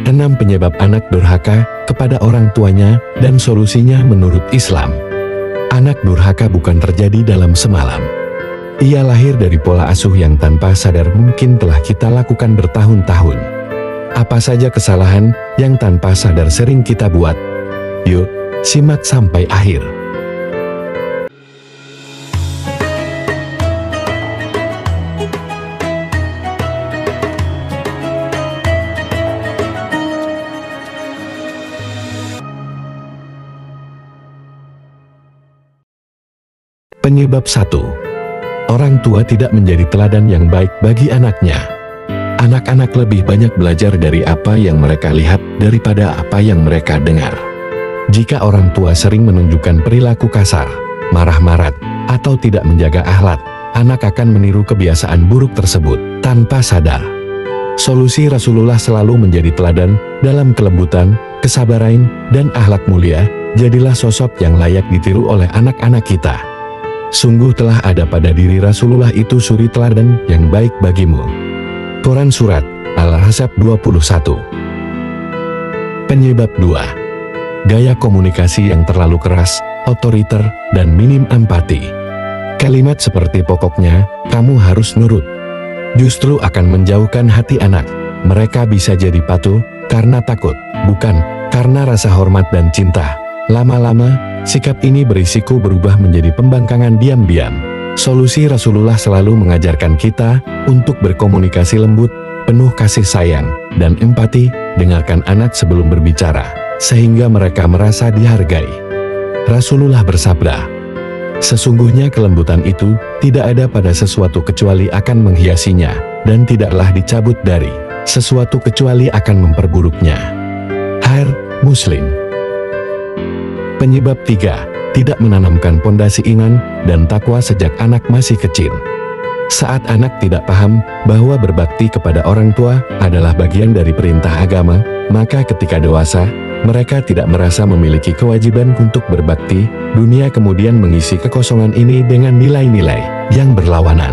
6 penyebab anak durhaka kepada orang tuanya dan solusinya menurut Islam. Anak durhaka bukan terjadi dalam semalam. Ia lahir dari pola asuh yang tanpa sadar mungkin telah kita lakukan bertahun-tahun. Apa saja kesalahan yang tanpa sadar sering kita buat? Yuk, simak sampai akhir. Penyebab 1. Orang tua tidak menjadi teladan yang baik bagi anaknya. Anak-anak lebih banyak belajar dari apa yang mereka lihat daripada apa yang mereka dengar. Jika orang tua sering menunjukkan perilaku kasar, marah-marah, atau tidak menjaga akhlak, anak akan meniru kebiasaan buruk tersebut tanpa sadar. Solusi Rasulullah selalu menjadi teladan dalam kelembutan, kesabaran, dan akhlak mulia. Jadilah sosok yang layak ditiru oleh anak-anak kita. Sungguh telah ada pada diri Rasulullah itu suri teladan yang baik bagimu. Quran Surat Al-Ahzab 21. Penyebab 2. Gaya komunikasi yang terlalu keras, otoriter, dan minim empati. Kalimat seperti pokoknya, kamu harus nurut, justru akan menjauhkan hati anak. Mereka bisa jadi patuh karena takut, bukan karena rasa hormat dan cinta. Lama-lama, sikap ini berisiko berubah menjadi pembangkangan diam-diam. Solusi Rasulullah selalu mengajarkan kita untuk berkomunikasi lembut, penuh kasih sayang, dan empati. Dengarkan anak sebelum berbicara, sehingga mereka merasa dihargai. Rasulullah bersabda, sesungguhnya kelembutan itu tidak ada pada sesuatu kecuali akan menghiasinya, dan tidaklah dicabut dari sesuatu kecuali akan memperburuknya. Har Muslim. Penyebab 3. Tidak menanamkan pondasi iman dan takwa sejak anak masih kecil. Saat anak tidak paham bahwa berbakti kepada orang tua adalah bagian dari perintah agama, maka ketika dewasa, mereka tidak merasa memiliki kewajiban untuk berbakti. Dunia kemudian mengisi kekosongan ini dengan nilai-nilai yang berlawanan.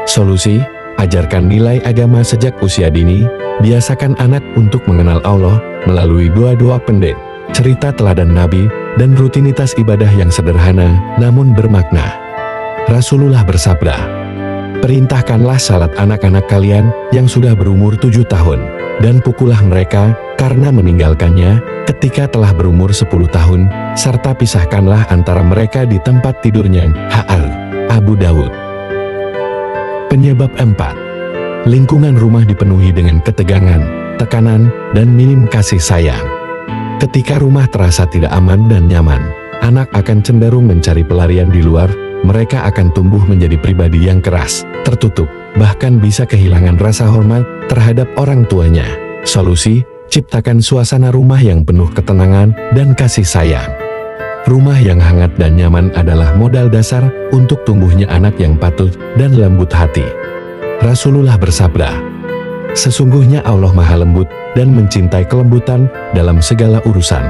Solusi: ajarkan nilai agama sejak usia dini. Biasakan anak untuk mengenal Allah melalui doa-doa pendek, cerita teladan Nabi, dan rutinitas ibadah yang sederhana namun bermakna. Rasulullah bersabda, perintahkanlah salat anak-anak kalian yang sudah berumur 7 tahun, dan pukullah mereka karena meninggalkannya ketika telah berumur 10 tahun, serta pisahkanlah antara mereka di tempat tidurnya. Abu Dawud. Penyebab 4. Lingkungan rumah dipenuhi dengan ketegangan, tekanan, dan minim kasih sayang. Ketika rumah terasa tidak aman dan nyaman, anak akan cenderung mencari pelarian di luar. Mereka akan tumbuh menjadi pribadi yang keras, tertutup, bahkan bisa kehilangan rasa hormat terhadap orang tuanya. Solusi: ciptakan suasana rumah yang penuh ketenangan dan kasih sayang. Rumah yang hangat dan nyaman adalah modal dasar untuk tumbuhnya anak yang patuh dan lembut hati. Rasulullah bersabda, sesungguhnya Allah Maha Lembut dan mencintai kelembutan dalam segala urusan.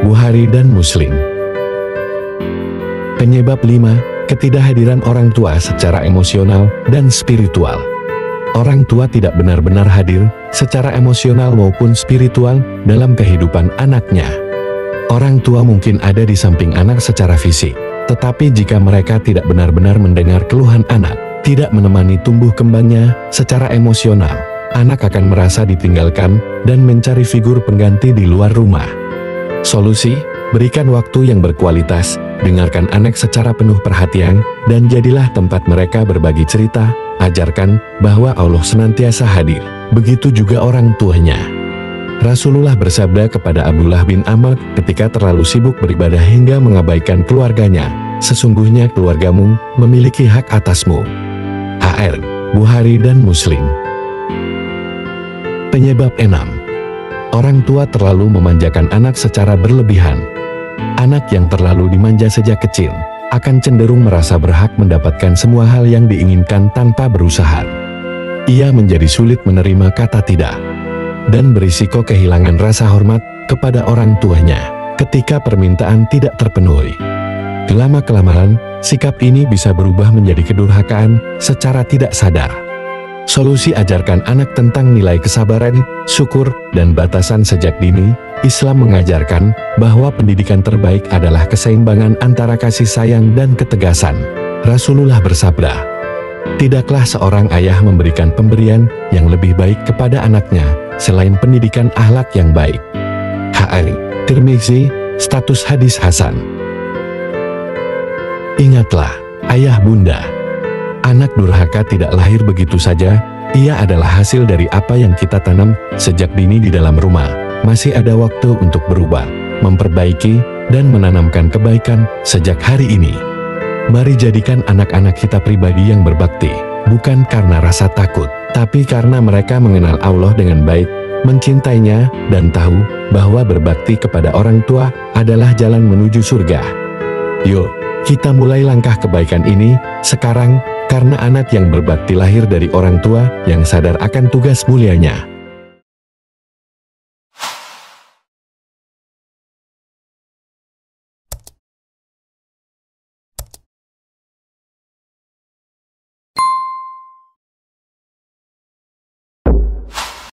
Bukhari dan Muslim. Penyebab 5. Ketidakhadiran orang tua secara emosional dan spiritual. Orang tua tidak benar-benar hadir secara emosional maupun spiritual dalam kehidupan anaknya. Orang tua mungkin ada di samping anak secara fisik, tetapi jika mereka tidak benar-benar mendengar keluhan anak, tidak menemani tumbuh kembangnya secara emosional, anak akan merasa ditinggalkan dan mencari figur pengganti di luar rumah. Solusi: berikan waktu yang berkualitas, dengarkan anak secara penuh perhatian, dan jadilah tempat mereka berbagi cerita. Ajarkan bahwa Allah senantiasa hadir, begitu juga orang tuanya. Rasulullah bersabda kepada Abdullah bin Amr ketika terlalu sibuk beribadah hingga mengabaikan keluarganya, sesungguhnya keluargamu memiliki hak atasmu. Bukhari dan Muslim. Penyebab 6. Orang tua terlalu memanjakan anak secara berlebihan. Anak yang terlalu dimanja sejak kecil akan cenderung merasa berhak mendapatkan semua hal yang diinginkan tanpa berusaha. Ia menjadi sulit menerima kata tidak, dan berisiko kehilangan rasa hormat kepada orang tuanya ketika permintaan tidak terpenuhi. Lama-kelamaan, sikap ini bisa berubah menjadi kedurhakaan secara tidak sadar. Solusi: ajarkan anak tentang nilai kesabaran, syukur, dan batasan sejak dini. Islam mengajarkan bahwa pendidikan terbaik adalah keseimbangan antara kasih sayang dan ketegasan. Rasulullah bersabda, "Tidaklah seorang ayah memberikan pemberian yang lebih baik kepada anaknya selain pendidikan akhlak yang baik." Tirmizi, status hadis hasan. Ingatlah, ayah bunda, anak durhaka tidak lahir begitu saja. Ia adalah hasil dari apa yang kita tanam sejak dini di dalam rumah. Masih ada waktu untuk berubah, memperbaiki, dan menanamkan kebaikan sejak hari ini. Mari jadikan anak-anak kita pribadi yang berbakti, bukan karena rasa takut, tapi karena mereka mengenal Allah dengan baik, mencintainya, dan tahu bahwa berbakti kepada orang tua adalah jalan menuju surga. Yuk, kita mulai langkah kebaikan ini sekarang, karena anak yang berbakti lahir dari orang tua yang sadar akan tugas mulianya.